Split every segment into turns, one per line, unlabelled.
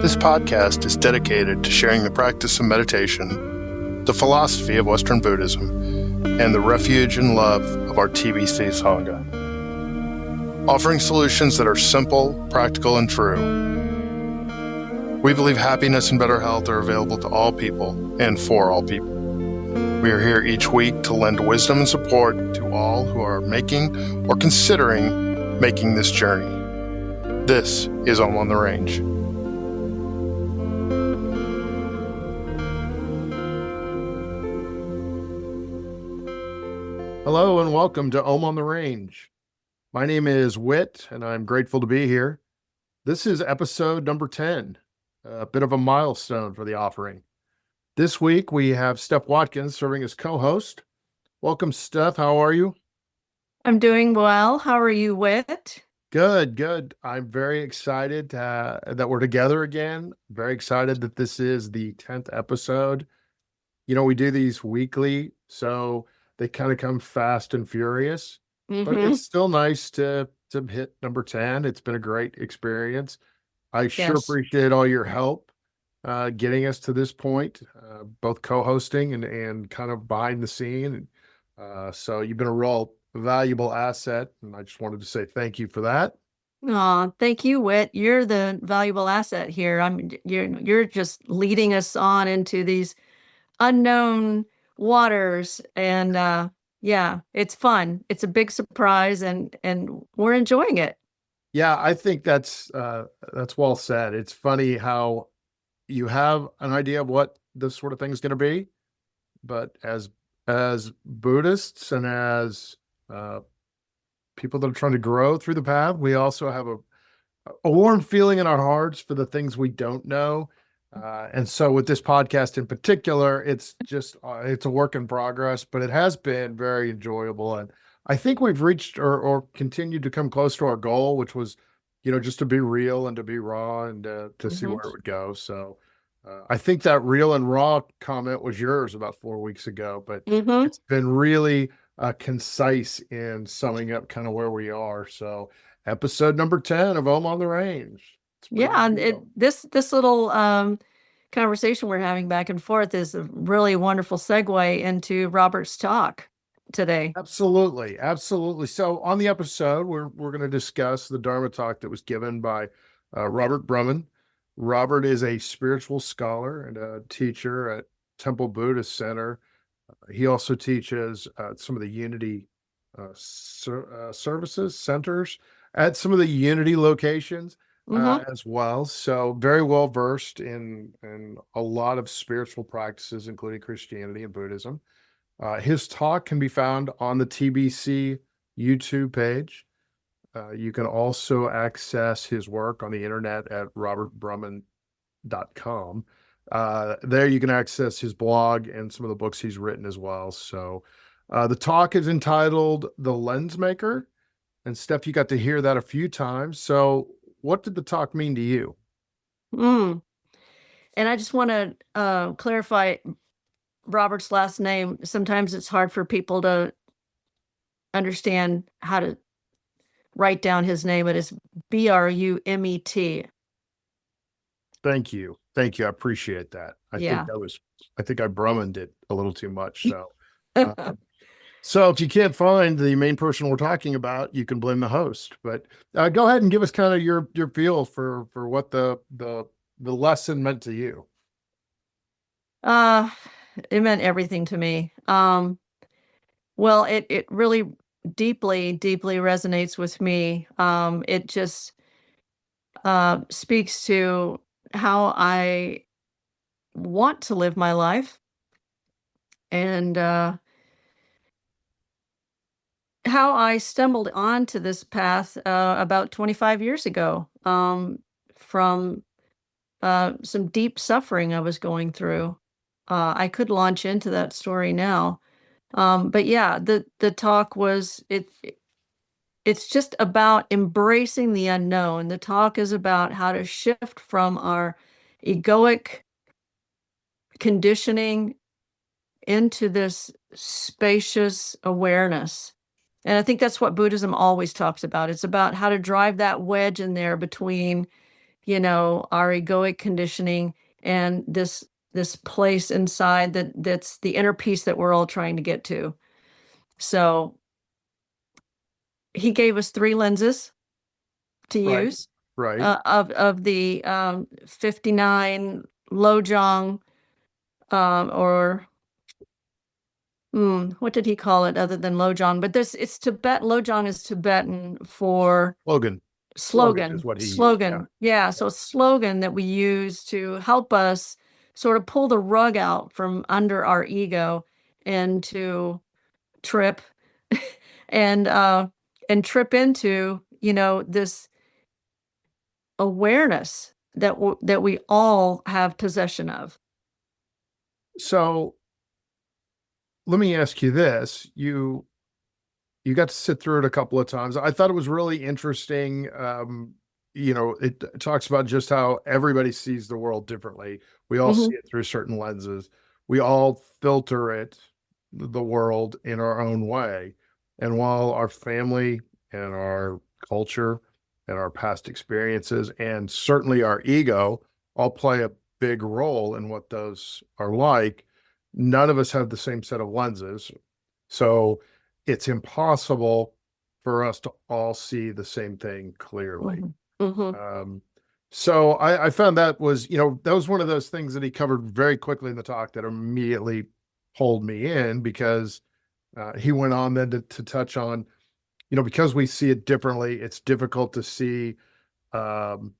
This podcast is dedicated to sharing the practice of meditation, the philosophy of Western Buddhism, and the refuge and love of our TBC Sangha. Offering solutions that are simple, practical, and true. We believe happiness and better health are available to all people and for all people. We are here each week to lend wisdom and support to all who are making or considering making this journey. This is On the Range. Hello and welcome to Om on the Range. My name is Whit and I'm grateful to be here. This is episode number 10, a bit of a milestone for the offering. This week we have Steph Watkins serving as co-host. Welcome, Steph. How are you?
I'm doing well. How are you, Whit?
Good. I'm very excited that we're together again. Very excited that this is the 10th episode. You know, we do these weekly, so they kind of come fast and furious, but it's still nice to hit number 10. It's been a great experience. I sure appreciate all your help getting us to this point, both co-hosting and kind of behind the scene. So you've been a real valuable asset, and I just wanted to say thank you for that.
Aw, thank you, Whit. You're the valuable asset here. You're just leading us on into these unknown waters, and yeah, it's fun. It's a big surprise, and we're enjoying it.
Yeah, I think that's well said. It's funny how you have an idea of what this sort of thing is going to be, but as Buddhists and as people that are trying to grow through the path, we also have a warm feeling in our hearts for the things we don't know. And so with this podcast in particular, it's a work in progress, but it has been very enjoyable. And I think we've reached or continued to come close to our goal, which was, just to be real and to be raw and to see where it would go. So I think that real and raw comment was yours about 4 weeks ago, but it's been really concise in summing up kind of where we are. So episode number 10 of Om on the Range.
Yeah, and this little conversation we're having back and forth is a really wonderful segue into Robert's talk today.
Absolutely. So on the episode, we're going to discuss the Dharma talk that was given by Robert Brumet. Robert is a spiritual scholar and a teacher at Temple Buddhist Center. He also teaches some of the Unity services centers at some of the Unity locations. As well. So very well versed in a lot of spiritual practices, including Christianity and Buddhism. His talk can be found on the TBC YouTube page. You can also access his work on the internet at robertbrumet.com. There you can access his blog and some of the books he's written as well. So the talk is entitled The Lens Maker. And Steph, you got to hear that a few times. So what did the talk mean to you?
And I just want to clarify Robert's last name. Sometimes it's hard for people to understand how to write down his name. It is Brumet.
Thank you. I appreciate that. I think I Brummed it a little too much. So, so if you can't find the main person we're talking about, you can blame the host. But go ahead and give us kind of your feel for what the lesson meant to you.
It meant everything to me. Well, it really deeply resonates with me. It just speaks to how I want to live my life, and how I stumbled onto this path about 25 years ago, from some deep suffering I was going through. I could launch into that story now, but yeah, the talk was it's just about embracing the unknown. The talk is about how to shift from our egoic conditioning into this spacious awareness. And I think that's what Buddhism always talks about. It's about how to drive that wedge in there between our egoic conditioning and this place inside that's the inner peace that we're all trying to get to. So he gave us 3 lenses to
Right.
use,
Right.
of the, 59 Lojong, or what did he call it other than Lojong? But this it's Tibet Lojong is Tibetan for
Slogan. Slogan is
slogan.
what he used. Yeah.
Slogan. Yeah, so slogan that we use to help us sort of pull the rug out from under our ego and to trip and, uh, and trip into, this awareness that we all have possession of.
So let me ask you this. You got to sit through it a couple of times. I thought it was really interesting. It talks about just how everybody sees the world differently. We all see
Mhm,
it through certain lenses. We all filter it, the world, in our own way. And while our family and our culture and our past experiences and certainly our ego all play a big role in what those are like, none of us have the same set of lenses. So it's impossible for us to all see the same thing clearly.
mhm, mhm.
Um, so I found that was, that was one of those things that he covered very quickly in the talk that immediately pulled me in because he went on then to touch on, because we see it differently, it's difficult to see um,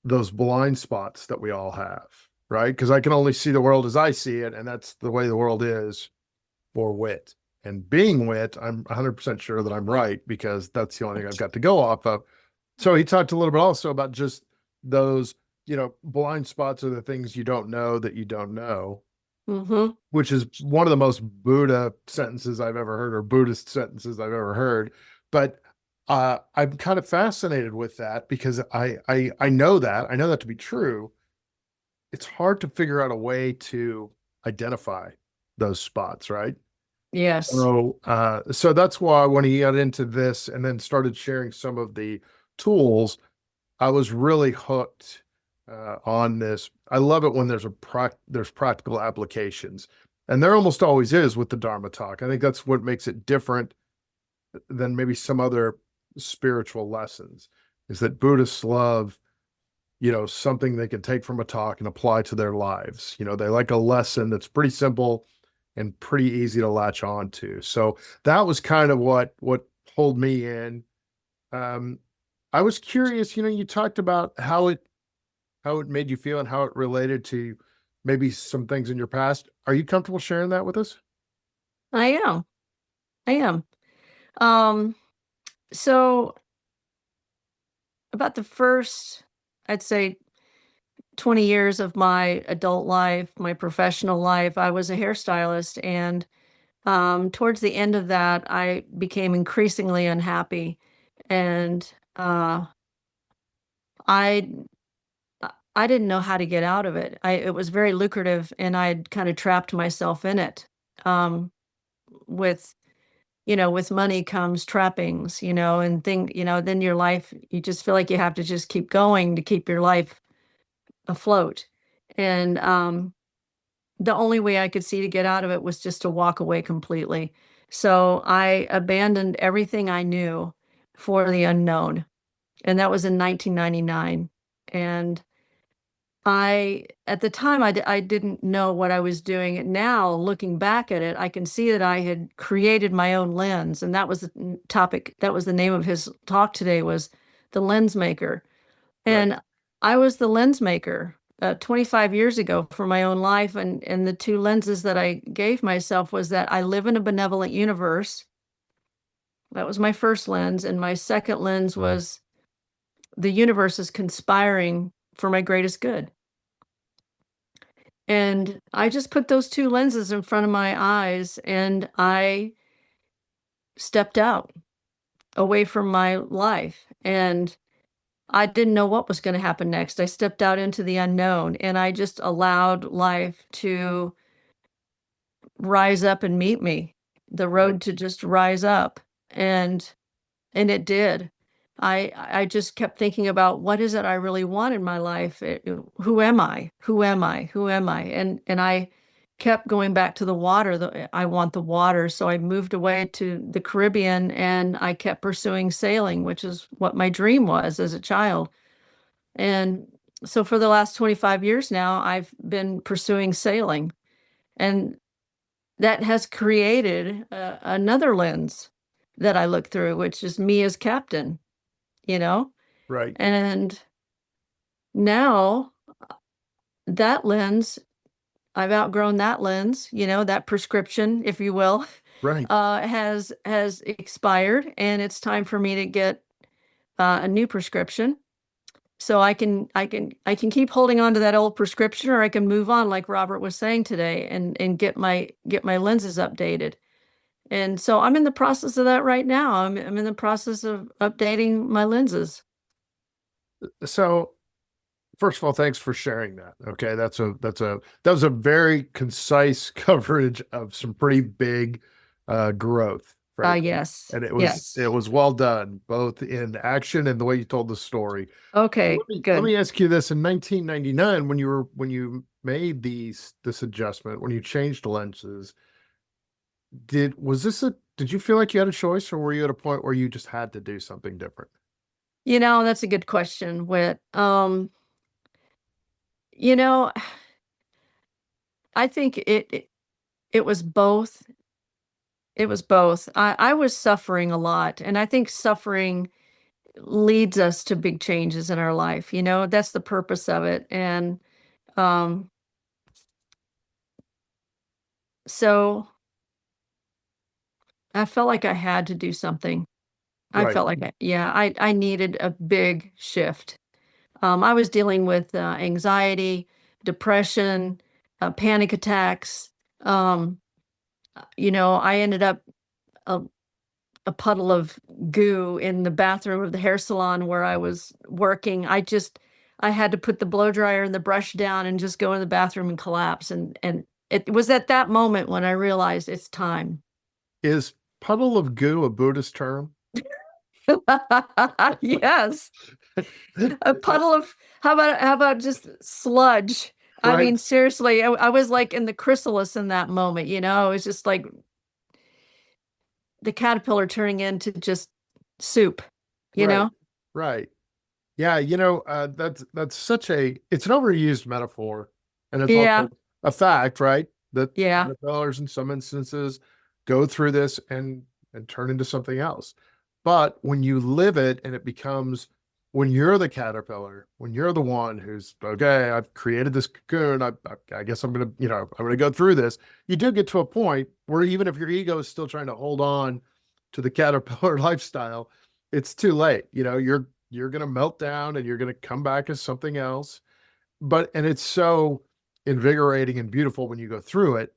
those blind spots that we all have, right? Because I can only see the world as I see it, and that's the way the world is for wit. And being wit, I'm 100% sure that I'm right because that's the only thing I've got to go off of. So he talked a little bit also about just those, blind spots are the things you don't know that you don't know,
Mhm.
which is one of the most Buddha sentences I've ever heard or Buddhist sentences I've ever heard. But I'm kind of fascinated with that because I know that. I know that to be true. It's hard to figure out a way to identify those spots, right?
Yes.
So that's why when he got into this and then started sharing some of the tools, I was really hooked on this. I love it when there's practical applications, and there almost always is with the Dharma talk. I think that's what makes it different than maybe some other spiritual lessons, is that Buddhists love, something they can take from a talk and apply to their lives. They like a lesson that's pretty simple and pretty easy to latch on to. So that was kind of what pulled me in. Um, I was curious, you talked about how it made you feel and how it related to maybe some things in your past. Are you comfortable sharing that with us?
I am. I am. Um, so about the first, I'd say 20 years of my adult life, my professional life, I was a hairstylist. And towards the end of that, I became increasingly unhappy. And I, I didn't know how to get out of it. It was very lucrative, and I'd kind of trapped myself in it. Um, with with money comes trappings, and then your life, you just feel like you have to just keep going to keep your life afloat. And the only way I could see to get out of it was just to walk away completely. So I abandoned everything I knew for the unknown. And that was in 1999. And at the time, I didn't know what I was doing. And now, looking back at it, I can see that I had created my own lens. And that was the topic. That was the name of his talk today, was the lens maker.
Right.
And I was the lens maker 25 years ago for my own life. And the two lenses that I gave myself was that I live in a benevolent universe. That was my first lens. And my second lens was the universe is conspiring for my greatest good. And I just put those two lenses in front of my eyes and I stepped out away from my life. And I didn't know what was going to happen next. I stepped out into the unknown and I just allowed life to rise up and meet me, the
Right.
road to just rise up. And it did. I just kept thinking about what is it I really want in my life? Who am I? Who am I? Who am I? And I kept going back to the water. I want the water. So I moved away to the Caribbean and I kept pursuing sailing, which is what my dream was as a child. And so for the last 25 years now, I've been pursuing sailing. And that has created another lens that I look through, which is me as captain, you know?
Right.
And now that lens, I've outgrown that lens, that prescription, if you will,
Right.
has expired, and it's time for me to get a new prescription. So I can keep holding on to that old prescription, or I can move on, like Robert was saying today, and get my lenses updated. And so I'm in the process of that right now. I'm in the process of updating my lenses.
So first of all, thanks for sharing that. Okay, that was a very concise coverage of some pretty big growth, frankly,
Yes,
and
yes.
it was well done, both in action and the way you told the story.
Okay,
Let
good.
me ask you this: in 1999, when you made this adjustment, when you changed lenses, did you feel like you had a choice, or were you at a point where you just had to do something different?
That's a good question, Whit. You know, I think it was both. It was both. I was suffering a lot, and I think suffering leads us to big changes in our life. That's the purpose of it. And um, so I felt like I had to do something. I
Right.
felt like, yeah, I needed a big shift. I was dealing with anxiety, depression, panic attacks. Um, I ended up a, a puddle of goo in the bathroom of the hair salon where I was working. I had to put the blow dryer and the brush down and just go in the bathroom and collapse. And it was at that moment when I realized it's time.
Is puddle of goo a Buddhist term?
Yes. A puddle of how about just sludge? I
Right.
mean, seriously, I was like in the chrysalis in that moment, it was just like the caterpillar turning into just soup, you
Right.
know?
Right. Yeah, that's such it's an overused metaphor, and it's
Yeah,
also a fact, right? That
yeah,
caterpillars in some instances go through this and turn into something else. But when you live it and it becomes when you're the caterpillar, when you're the one who's okay, I've created this cocoon, I guess I'm gonna, I'm gonna go through this. You do get to a point where even if your ego is still trying to hold on to the caterpillar lifestyle, it's too late. You're going to melt down and you're going to come back as something else. And it's so invigorating and beautiful when you go through it,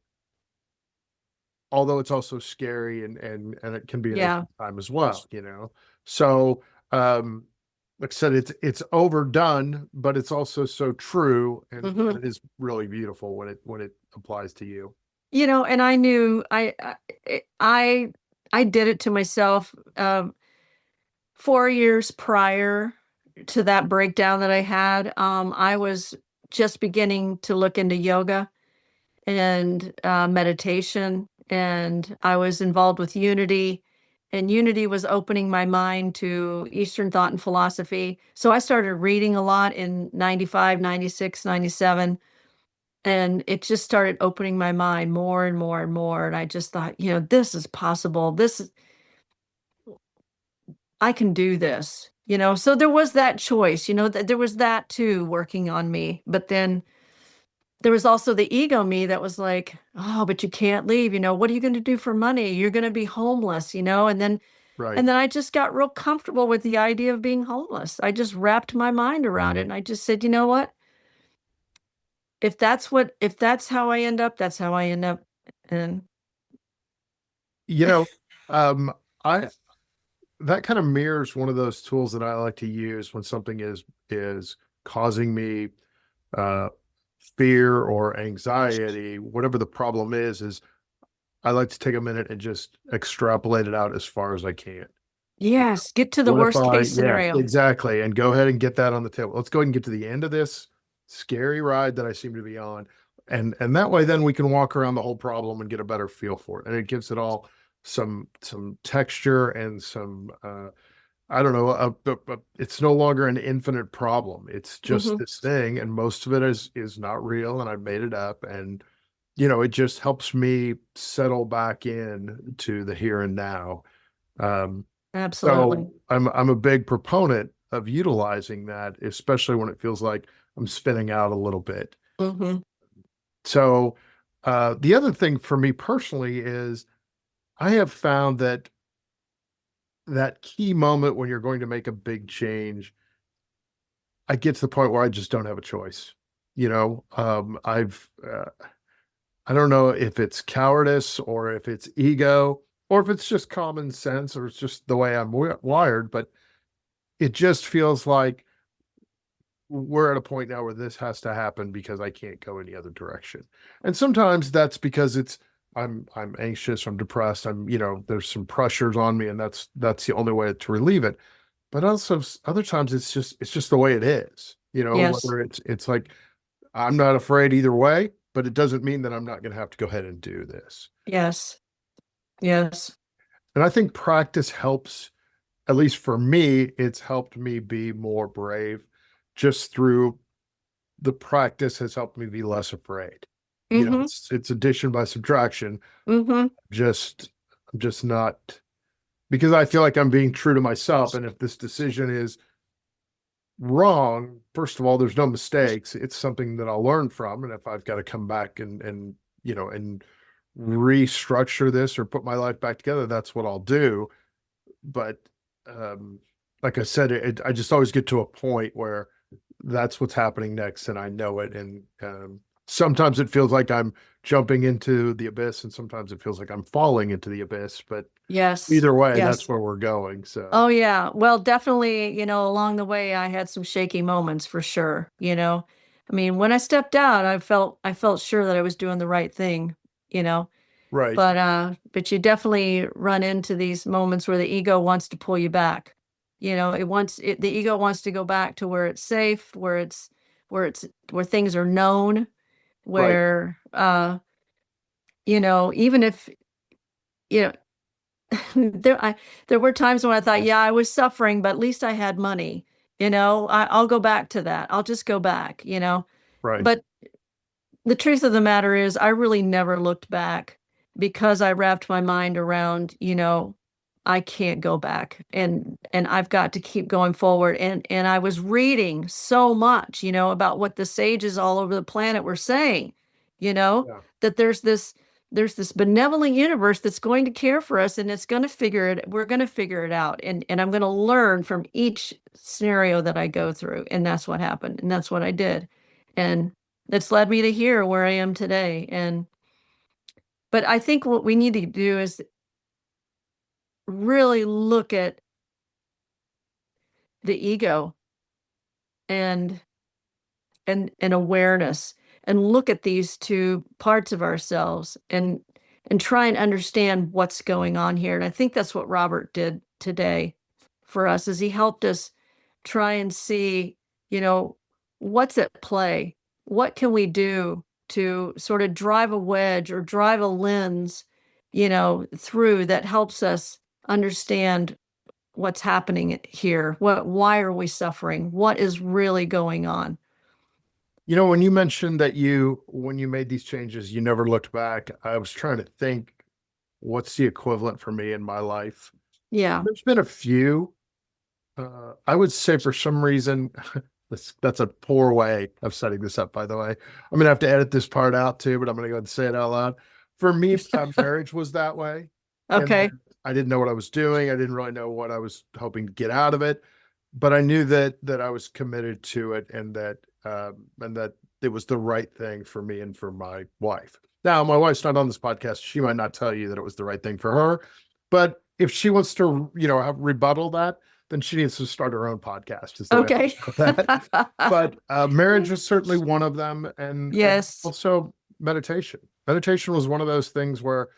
although it's also scary and it can be an
yeah.
interesting time as well. So, um, like I said, it's overdone, but it's also so true, and
Mhm.
it is really beautiful when it applies to you.
And I knew I did it to myself 4 years prior to that breakdown that I had. I was just beginning to look into yoga and meditation, and I was involved with Unity, and Unity was opening my mind to Eastern thought and philosophy. So I started reading a lot in 95, 96, 97, and it just started opening my mind more and more and more. And I just thought, this is possible. I can do this. So there was that choice, that there was that too working on me. But then there was also the ego me that was like, "Oh, but you can't leave, what are you gonna do for money? You're gonna be homeless," and then
Right.
and then I just got real comfortable with the idea of being homeless. I just wrapped my mind around it, and I just said, "You know what? If that's how I end up, that's how I end up." And
You know, um, I that kind of mirrors one of those tools that I like to use when something is causing me uh, fear or anxiety, whatever the problem is I like to take a minute and just extrapolate it out as far as I can.
Yes, get to the
What if
worst
I,
case
yeah,
scenario.
exactly. And go ahead and get that on the table. Let's go ahead and get to the end of this scary ride that I seem to be on. And that way then we can walk around the whole problem and get a better feel for it. And it gives it all some texture and some I don't know, it's no longer an infinite problem. It's just
Mhm.
this thing, and most of it is not real, and I've made it up. And it just helps me settle back in to the here and now. Um,
Absolutely.
so I'm a big proponent of utilizing that, especially when it feels like I'm spinning out a little bit.
Mhm.
So the other thing for me personally is I have found that that key moment when you're going to make a big change, I get to the point where I just don't have a choice. I don't know if it's cowardice or if it's ego or if it's just common sense or it's just the way I'm wired, but it just feels like we're at a point now where this has to happen because I can't go any other direction. And sometimes that's because I'm anxious, I'm depressed, there's some pressures on me and that's the only way to relieve it. But also other times it's just the way it is.
Yes.
Whether it's like I'm not afraid either way, but it doesn't mean that I'm not going to have to go ahead and do this.
Yes. Yes.
And I think practice helps, at least for me, it's helped me be more brave just through the practice has helped me be less afraid.
Mhm.
It's addition by subtraction.
Mhm.
Just I'm just not because I feel like I'm being true to myself. And if this decision is wrong, first of all, there's no mistakes. It's something that I'll learn from. And if I've got to come back and restructure this or put my life back together, that's what I'll do. But um, like I said, I just always get to a point where that's what's happening next, and I know it. And sometimes it feels like I'm jumping into the abyss, and sometimes it feels like I'm falling into the abyss. But
Yes.
either way, that's
Yes.
where we're going. So
Oh yeah. Well, definitely, along the way I had some shaky moments for sure. I mean, when I stepped out, I felt sure that I was doing the right thing, you know.
right,
But you definitely run into these moments where the ego wants to pull you back. The ego wants to go back to where it's safe, where things are known,
right,
where even if you know there were times when I thought, yeah, I was suffering, but at least I had money. I'll go back to that. I'll just go back.
right.
But the truth of the matter is, I really never looked back because I wrapped my mind around, I can't go back and I've got to keep going forward. And I was reading so much, about what the sages all over the planet were saying, you know,
Yeah.
that there's this benevolent universe that's going to care for us and we're going to figure it out. And I'm going to learn from each scenario that I go through. And that's what happened. And that's what I did. And that's led me to here where I am today. But I think what we need to do is really look at the ego and and awareness and look at these two parts of ourselves and try and understand what's going on here. And I think that's what Robert did today for us is he helped us try and see, you know, what's at play. What can we do to sort of drive a wedge or drive a lens, through that helps us understand what's happening here. Why are we suffering? What is really going on?
When you mentioned that when you made these changes, you never looked back, I was trying to think what's the equivalent for me in my life.
Yeah.
There's been a few. I would say for some reason, that's a poor way of setting this up, by the way. I'm gonna have to edit this part out too, but I'm gonna go ahead and say it out loud. For me, marriage was that way. And
Okay.
I didn't know what I was doing. I didn't really know what I was hoping to get out of it, but I knew that I was committed to it and that it was the right thing for me and for my wife. Now, my wife's not on this podcast. She might not tell you that it was the right thing for her, but if she wants to, have rebuttal that, then she needs to start her own podcast, is the way I
Okay.
put that. But marriage was certainly one of them, and
Yes.
also meditation. Meditation was one of those things where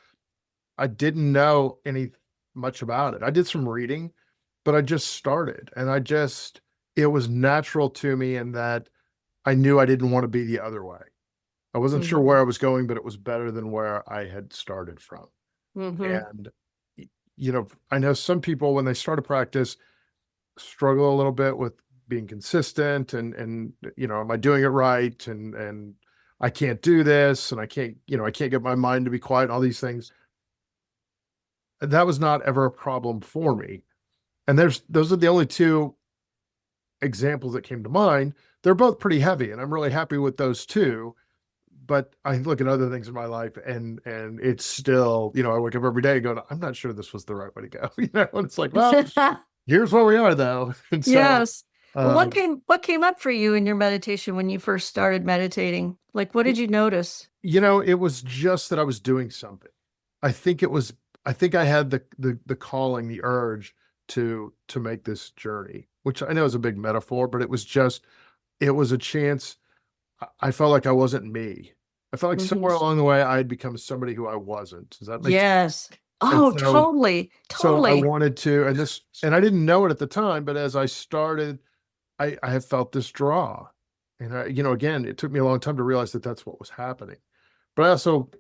I didn't know any much about it. I did some reading, but I just started and it was natural to me in that I knew I didn't want to be the other way. I wasn't sure
Mhm.
where I was going, but it was better than where I had started from.
Mhm.
And, I know some people when they start a practice struggle a little bit with being consistent and am I doing it right? And I can't do this and I can't get my mind to be quiet and all these things. And that was not ever a problem for me. And those are the only two examples that came to mind. They're both pretty heavy, and I'm really happy with those two. But I look at other things in my life, and it's still, I wake up every day going, I'm not sure this was the right way to go. And it's like, well, here's where we are though. And so,
Yes. Well,
uh,
what came up for you in your meditation when you first started meditating? Like, what did you notice?
it was just that I was doing something. I think it was, I think I had the calling, the urge to make this journey, which I know is a big metaphor, but it was a chance. I felt like I wasn't me. I felt like
Mhm.
somewhere along the way I had become somebody who I wasn't. Does that make sense?
Yes.
And
Oh, totally.
so I
Totally.
wanted to, and I didn't know it at the time, but as I started, I have felt this draw. And again, it took me a long time to realize that that's what was happening. But I also,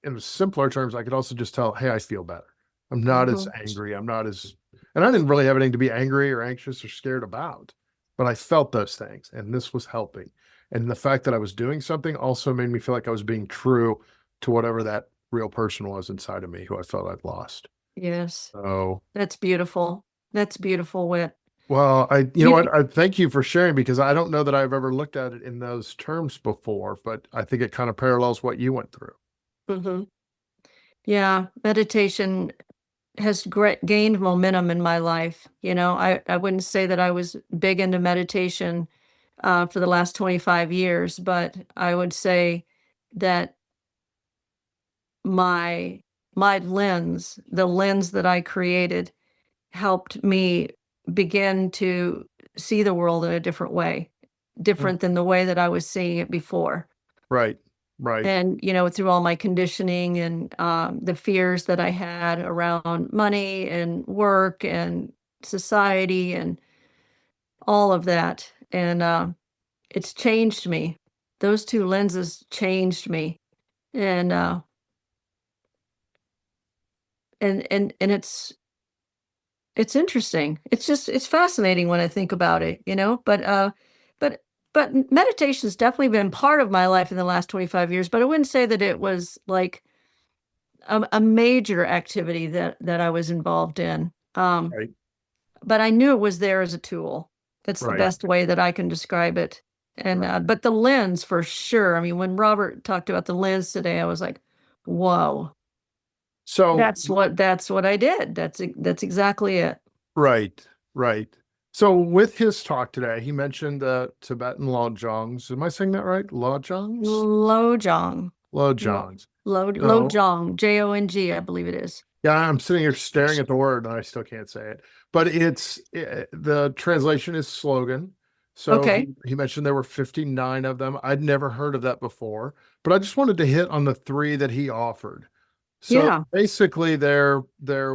in simpler terms, I could also just tell, hey, I feel better. I'm not as
Mhm.
angry. I'm not as, and I didn't really have anything to be angry or anxious or scared about, but I felt those things, and this was helping. And the fact that I was doing something also made me feel like I was being true to whatever that real person was inside of me who I felt I'd lost.
Yes.
So,
That's beautiful. That's beautiful, Wit.
well, you know
You
what? I thank you for sharing because I don't know that I've ever looked at it in those terms before, but I think it kind of parallels what you went through.
Mhm. Yeah, meditation has gained momentum in my life. I wouldn't say that I was big into meditation for the last 25 years, but I would say that my the lens that I created, helped me begin to see the world in a different way,
Mm.
different than the way that I was seeing it before.
Right, right,
And, through all my conditioning and the fears that I had around money and work and society and all of that. And it's changed me. Those two lenses changed me. And and it's interesting. It's fascinating when I think about it. But meditation's definitely been part of my life in the last 25 years, but I wouldn't say that it was like a major activity that I was involved in.
right,
But I knew it was there as a tool. That's the
right,
best way that I can describe it. And
right.
but the lens for sure. I mean, when Robert talked about the lens today, I was like, "Whoa,
So,
that's what I did. That's exactly it."
right, right. So with his talk today, he mentioned Tibetan Lodjongs. Am I saying that right? Lodjongs?
Lojong. Lo
Lodjongs. No.
Lojong, Jong, I believe it is.
Yeah, I'm sitting here staring at the word and I still can't say it. But the translation is slogan. So
Okay.
he mentioned there were 59 of them. I'd never heard of that before, but I just wanted to hit on the three that he offered. So
Yeah.
basically they're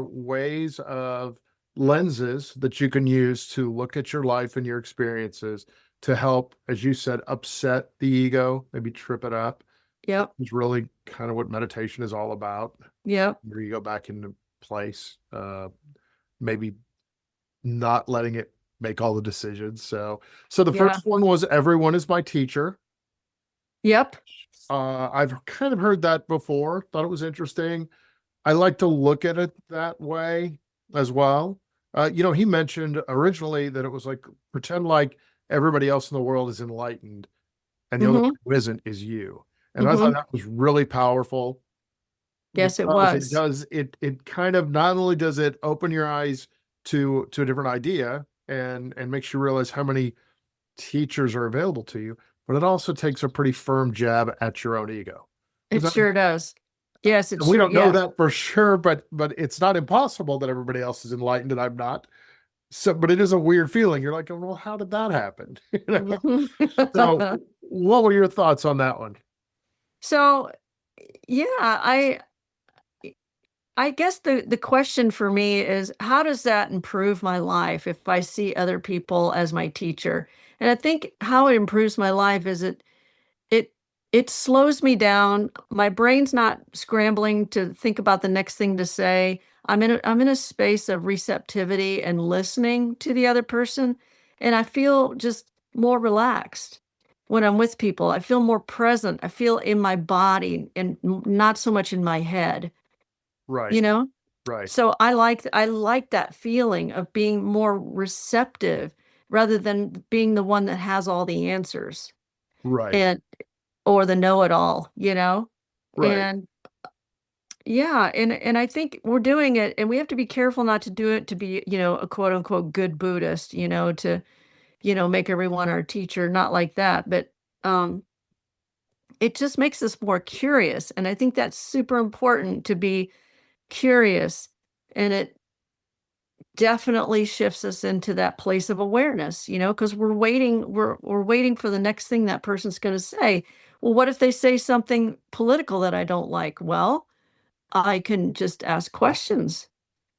ways of lenses that you can use to look at your life and your experiences to help, as you said, upset the ego, maybe trip it up.
Yep.
Is really kind of what meditation is all about,
Yep.
where you go back into place, maybe not letting it make all the decisions. So the
Yeah.
first one was everyone is my teacher.
Yep.
I've kind of heard that before, thought it was interesting. I like to look at it that way as well. He mentioned originally that it was like pretend like everybody else in the world is enlightened and the only one
Mhm.
who isn't is you. And I thought
Mhm.
that was really powerful
Yes, it
because it
was.
does it kind of not only does it open your eyes to a different idea and makes you realize how many teachers are available to you, but it also takes a pretty firm jab at your own ego.
It
Because
sure does. Yes, it
we
sure
don't know
yeah.
that for sure, but it's not impossible that everybody else is enlightened and I'm not. So, but it is a weird feeling. You're like, well, how did that happen?
Mhm.
So, what were your thoughts on that one?
So, yeah, I guess the question for me is how does that improve my life if I see other people as my teacher? And I think how it improves my life is it it slows me down. My brain's not scrambling to think about the next thing to say. I'm in a space of receptivity and listening to the other person, and I feel just more relaxed when I'm with people. I feel more present. I feel in my body and not so much in my head, you
Right.
know?
Right.
So I like that feeling of being more receptive rather than being the one that has all the answers
Right.
and or the know-it-all, you know?
Right.
And yeah, and I think we're doing it and we have to be careful not to do it to be, a quote unquote good Buddhist, to, make everyone our teacher, not like that, but um it just makes us more curious and I think that's super important to be curious and it definitely shifts us into that place of awareness, because we're waiting for the next thing that person's going to say. Well, what if they say something political that I don't like? Well, I can just ask questions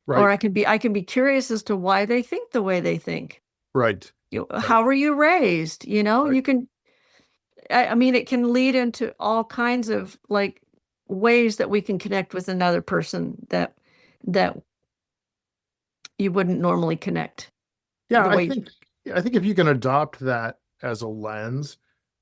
or
Right.
I can be curious as to why they think the way they think.
Right. Right.
How were you raised?
Right.
I mean, it can lead into all kinds of like ways that we can connect with another person that you wouldn't normally connect
Yeah,
the way.
I think if you can adopt that as a lens,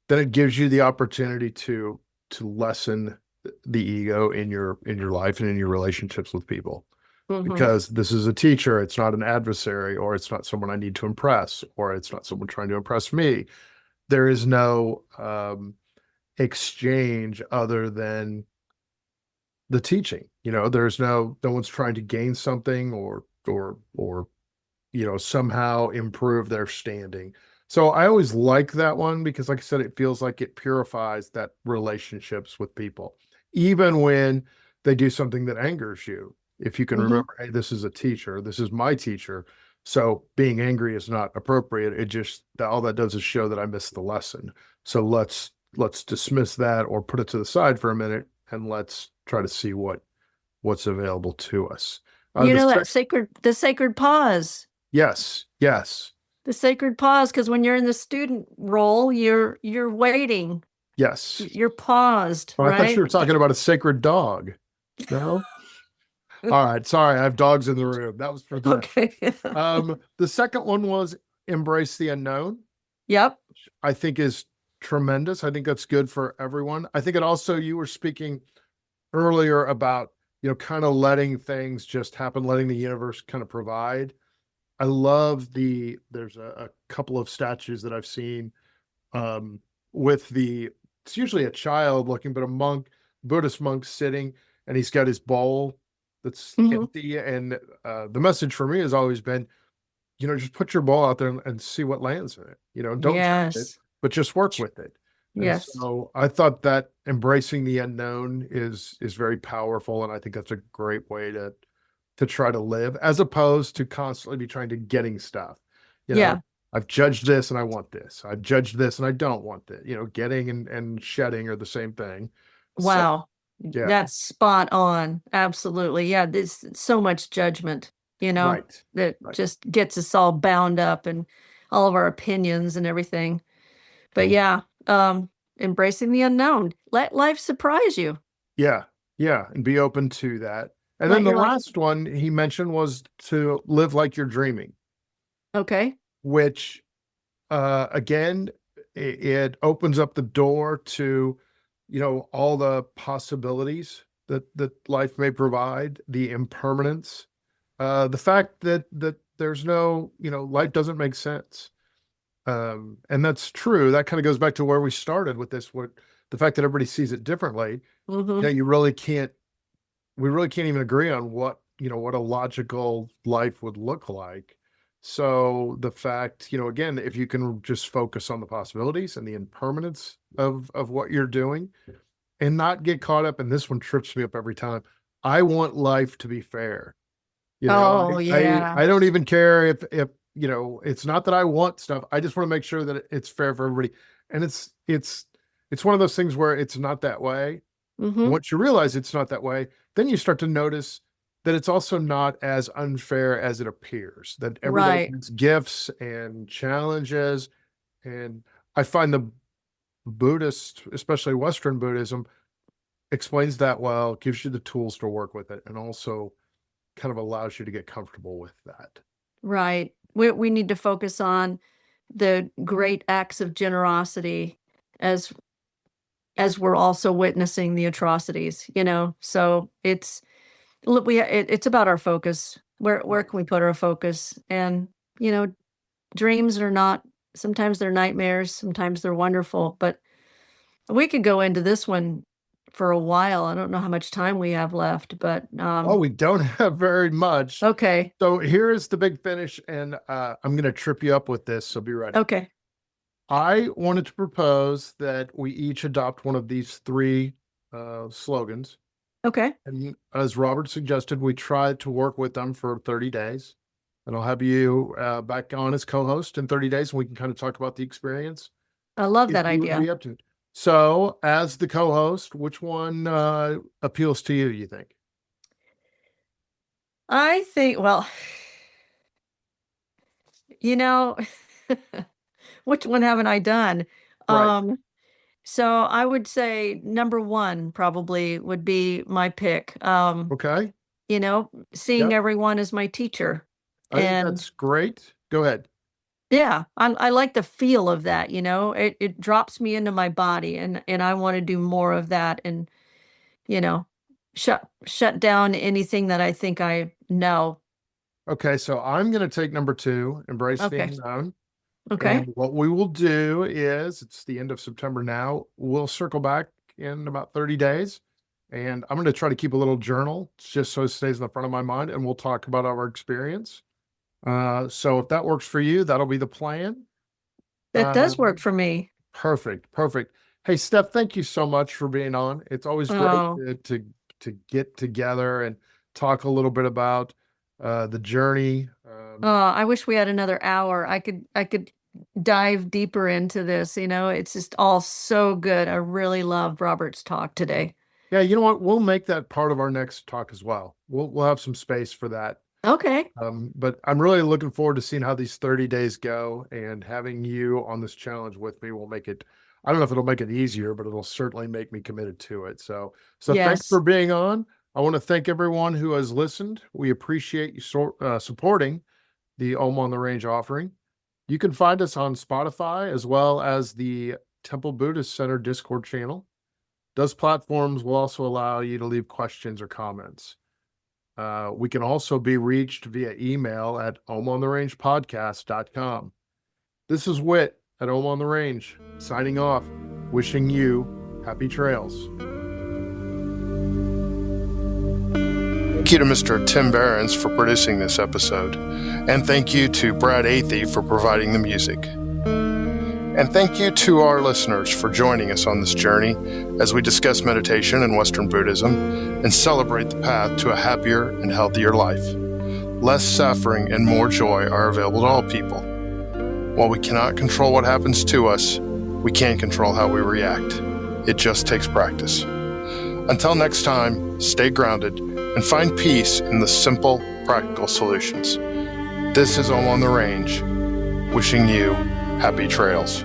then it gives you the opportunity to lessen the ego in your life and in your relationships with people.
Mhm.
Because this is a teacher, it's not an adversary, or it's not someone I need to impress, or it's not someone trying to impress me. There is no exchange other than the teaching. There's no one's trying to gain something or somehow improve their standing. So I always like that one because, like I said, it feels like it purifies that relationships with people, even when they do something that angers you. If you can
Mhm.
remember, hey, this is a teacher, this is my teacher. So being angry is not appropriate. It just all that does is show that I missed the lesson. So let's dismiss that or put it to the side for a minute and let's try to see what's available to us.
You
The
know
sec
that sacred pause.
Yes, yes,
The sacred pause, because when you're in the student role, you're waiting.
yes.
You're paused,
Oh, I thought you
right?
were talking about a sacred dog. No? All right. Sorry, I have dogs in the room. That was for them.
Okay.
The second one was embrace the unknown,
Yep.
I think is tremendous. I think that's good for everyone. I think it also, you were speaking earlier about, kind of letting things just happen, letting the universe kind of provide. I love there's a couple of statues that I've seen um, with it's usually a child looking, but a Buddhist monk sitting, and he's got his bowl that's
Mhm.
empty. And the message for me has always been, just put your bowl out there and see what lands in it. Don't judge it,
Yes.
but just work with it. And
Yes.
so I thought that embracing the unknown is very powerful, and I think that's a great way to try to live, as opposed to constantly be trying to getting stuff. You know,
Yeah.
I've judged this and I want this. I've judged this and I don't want it. Getting and shedding are the same thing. So
Wow.
yeah,
That's spot on. Absolutely. Yeah, there's so much judgment,
right,
that
right.
just gets us all bound up and all of our opinions and everything. But yeah, embracing the unknown. Let life surprise you.
Yeah, yeah, and be open to that. And then
Let
the
your life.
last one he mentioned was to live like you're dreaming,
Okay.
which again, it opens up the door to, all the possibilities that life may provide, the impermanence, the fact that there's no, life doesn't make sense. And that's true. That kind of goes back to where we started with this, what the fact that everybody sees it differently.
Mhm.
You really can't, we really can't even agree on what a logical life would look like. So the fact, again, if you can just focus on the possibilities and the impermanence of what you're doing and not get caught up, and this one trips me up every time. I want life to be fair.
Oh,
I
yeah.
don't even care if it's not that I want stuff. I just want to make sure that it's fair for everybody. And it's one of those things where it's not that way.
Mhm.
Once you realize it's not that way, then you start to notice that it's also not as unfair as it appears, that every day
Right.
has gifts and challenges. And I find the Buddhist, especially Western Buddhism, explains that well, gives you the tools to work with it, and also kind of allows you to get comfortable with that.
Right. We need to focus on the great acts of generosity as as we're also witnessing the atrocities, you know? So it's look, it's about our focus. Where
Right.
can we put our focus? And, you know, dreams are not sometimes they're nightmares, sometimes they're wonderful, but we could go into this one for a while. I don't know how much time we have left, but
Oh, we don't have very much.
okay.
So here is the big finish, and I'm going to trip you up with this, so be ready.
Okay.
I wanted to propose that we each adopt one of these three slogans.
Okay.
And as Robert suggested, we try to work with them for 30 days. And I'll have you back on as co host in 30 days, and we can kind of talk about the experience
I love
if
that
you would
idea.
be up to it. So, as the co host, which one appeals to you, you think?
I think, well, you know, which one haven't I done?
Right.
Um, so I would say number 1 probably would be my pick.
Okay.
You know, seeing
Yep.
everyone as my teacher.
I think
And
that's great. Go ahead.
yeah, I like the feel of that, you know. It drops me into my body and I want to do more of that and, you know, shut down anything that I think I know.
Okay. So, I'm going to take number two, embrace the
Okay.
unknown. And
Okay.
what we will do is, it's the end of September now. We'll circle back in about 30 days. And I'm going to try to keep a little journal just so it stays in the front of my mind. And we'll talk about our experience. So if that works for you, that'll be the plan.
That does work
Um,
for me.
Perfect. Perfect. Hey, Steph, thank you so much for being on. It's always great
Oh,
to get together and talk a little bit about the journey.
I wish we had another hour. I could dive deeper into this, you know. It's just all so good. I really loved Robert's talk today.
Yeah, you know what? We'll make that part of our next talk as well. We'll have some space for that.
Okay.
But I'm really looking forward to seeing how these 30 days go, and having you on this challenge with me will make it, I don't know if it'll make it easier, but it'll certainly make me committed to it. So thanks for
Yes.
being on. I want to thank everyone who has listened. We appreciate you supporting the Om on the Range offering. You can find us on Spotify as well as the Temple Buddhist Center Discord channel. Those platforms will also allow you to leave questions or comments. We can also be reached via email at omontherangepodcast.com. This is Whit at Om on the Range, signing off, wishing you happy trails. Thank you to Mr. Tim Behrens for producing this episode, and thank you to Brad Athey for providing the music. And thank you to our listeners for joining us on this journey as we discuss meditation and Western Buddhism and celebrate the path to a happier and healthier life. Less suffering and more joy are available to all people. While we cannot control what happens to us, we can control how we react. It just takes practice. Until next time, stay grounded and find peace in the simple, practical solutions. This is Om on the Range, wishing you happy trails.